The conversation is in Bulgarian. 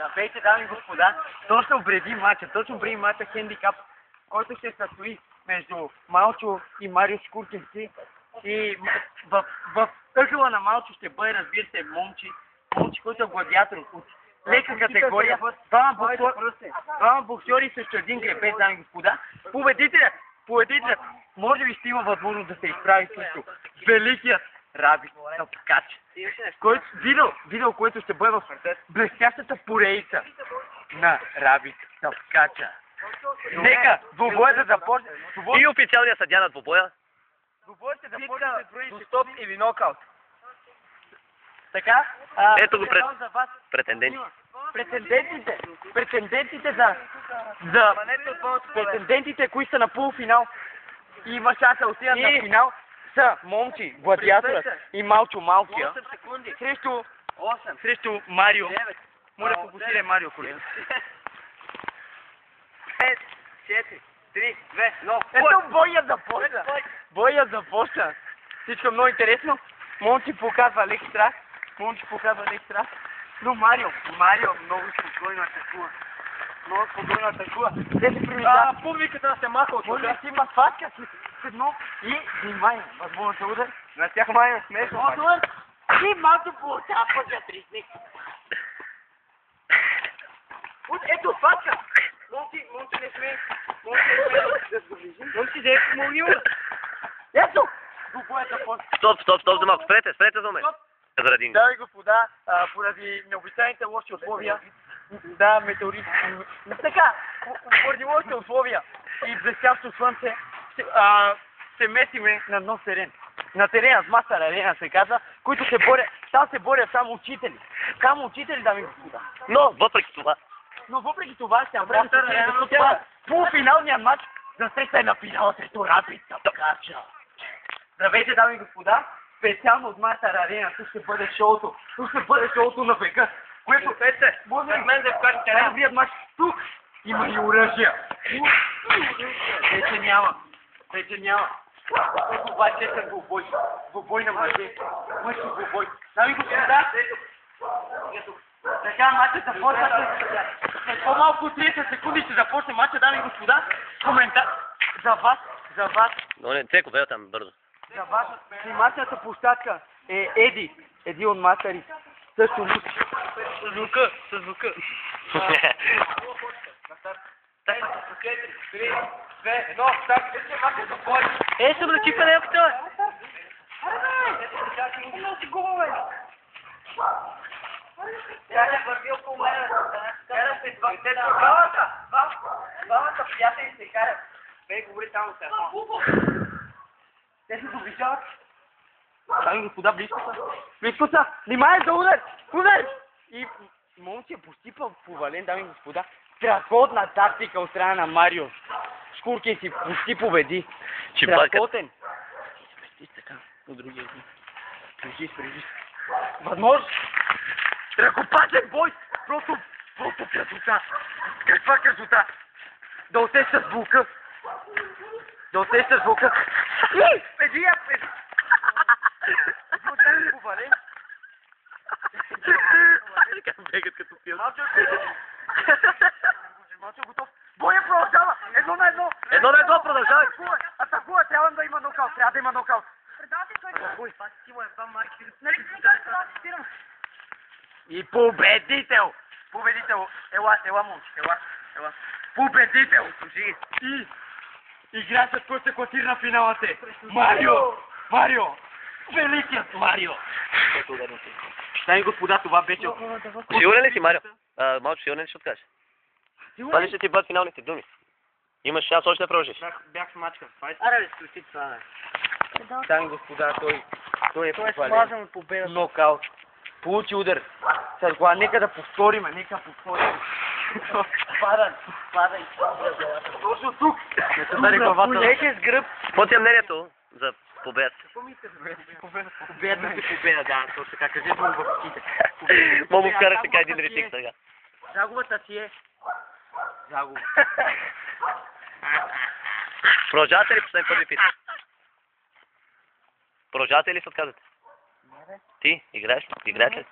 Здравейте, дами и господа, точно преди матча хендикап, който ще се състои между Малчо и Марио Шкуркински. И в ъгъла на Малчо ще бъде, разбира се, Момчи, който е гладиатор от лека категория. Двама боксери срещу един гребец, дами и господа. Победителят, може би ще има възможност да се изправи срещу великият Рабик Топкач. Видео, което ще бъде в блестящата поредица на Рабик Топкача. Нека двубоя да започне. И официалният съдия на двубоя. Двубоя ще започне до стоп или нокаут. Така, ето го пред претенденти. Претендентите, които са на полуфинал и има шанс да отидат на финал, са Момчи, гладиаторът и Малчо Малкия срещу Марио. Моля, фокусирай Марио, колеги. 5, 4, 3, 2, 1. Ето боя започна. Всичко е много интересно. Момчи показва лек страх. Но Марио много спокойно атакува. Те се приближават. Публиката се маха от Може да си има фатка с едно и внимание. Възможно се удар. На тях май е смешно. И малко получава пътятричник. Ето фатка. Момчи не сме да се доближи. Момчи да е помогнил. Ето! Стоп за малко. Спрете за момент. Заради... Дами и господа, поради необичайните лоши условия, поради лошите условия и блестящо слънце, се месиме на нов терен. На терена с Мастер Арена се казва, които се борят, там се борят само учители. Дами и господа. Но въпреки това ще направим полуфиналният матч за среща на финала срещу Рабик Топкача. Здравейте, дами и господа! Специално от Мастер Арена, тук ще бъде шоуто. На века. Което може мен да вкарате най-добрият матч. Тук има и оръжия. Вече няма. Това е честен двубой. Двубой на мъже. Мъжки двубой. Дами и господа, така матчът започва след по-малко от 30 секунди ще започне матча, дами и господа. Коментар за вас. Но не, Цеко, бе там бързо. За вас, снимачната площадка е Еди, един от мастерите. Също Лука. С Лука. 4, 3, 2, 1, старт. Ще да чипа на епта. Тя върви около мен. Двамата приятели се карат. Бе, говори само сега. Те се доближават. Дами господа, близко са. Внимай за удар! И Момчи е почти повален, дами господа. Страхотна тактика от страна на Марио. Шкуркински почти победи. Страхотен. Спести така, по другия един. Прижи. Възможно. Страхопачен бой. Просто красота. Каква красота. Да усещаш звука. Педи я. Повален. Как бегат като пил. Малчо готов. Боя продължава. 1-1 продължава. Атакува, трябва да има нокаут. И победител. Ела, Момче. Победител. И играчът, който се класира на финалът е Марио. Великият Марио. Дами господа, това беше... Сигурен ли си, Марио? Малчо, сигурен ли ще откажеш? Това ли ще ти бъдат финалните думи? Имаш шанс още да продължиш. Бях смачкан. Аре, изключи това, дами господа, той е повален. Нокаут. Получи удар. С глава. Нека повторим. Пада. Точно тук. Не се даде главата. Леке с гръб. Какво ти е мнението за победата? Какво мислите за победа, да, точно така. Кажете му в очите. Му вкараш така един речик сега. Загубата си е загуба. Продължавате ли последен път ви питам? Продължавате ли се отказвате? Ти играеш ли?